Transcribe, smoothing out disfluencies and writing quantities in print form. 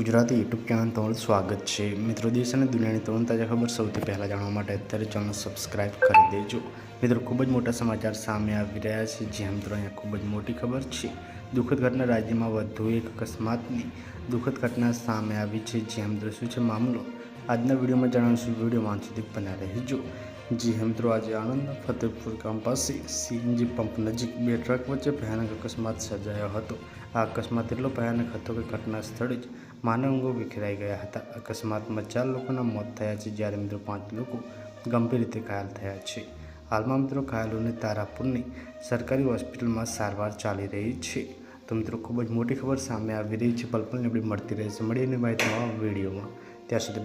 Gujarati YouTube channel તમારું સ્વાગત છે। મિત્રો, દેશ અને દુનિયાની તમામ તાજા ખબર સૌથી પહેલાં જાણવા માટે અત્યારે ચેનલ સબસ્ક્રાઇબ કરી દેજો। મિત્રો, ખૂબ જ મોટા સમાચાર સામે આવી રહ્યા છે। જ્યાં મિત્રો અહીંયા ખૂબ જ મોટી ખબર છે। દુઃખદ ઘટના, રાજ્યમાં વધુ એક અકસ્માતની દુઃખદ ઘટના સામે આવી છે। જ્યાં મિત્રો શું છે મામલો, આજના વિડીયોમાં જણાવીશું। વિડીયોમાં અંત સુધી બન્યા રહેજો। જી મિત્રો, આજે આણંદના ફતેપુર ગામ પાસે સીએનજી પંપ નજીક બે ટ્રક વચ્ચે ભયાનક અકસ્માત સર્જાયો હતો। આ અકસ્માત એટલો ભયાનક હતો કે ઘટના સ્થળે જ માનવ અંગો વિખેરાઈ ગયા હતા। અકસ્માતમાં 4 લોકોના મોત થયા છે, જ્યારે મિત્રો 5 લોકો ગંભીર રીતે ઘાયલ થયા છે। હાલમાં મિત્રો ઘાયલોને તારાપુરની સરકારી હોસ્પિટલમાં સારવાર ચાલી રહી છે। તો મિત્રો, ખૂબ જ મોટી ખબર સામે આવી રહી છે। પલ પલની અપડેટ મળતી રહેશે। મળીને માહિતી નવા વિડીયોમાં, ત્યાં સુધી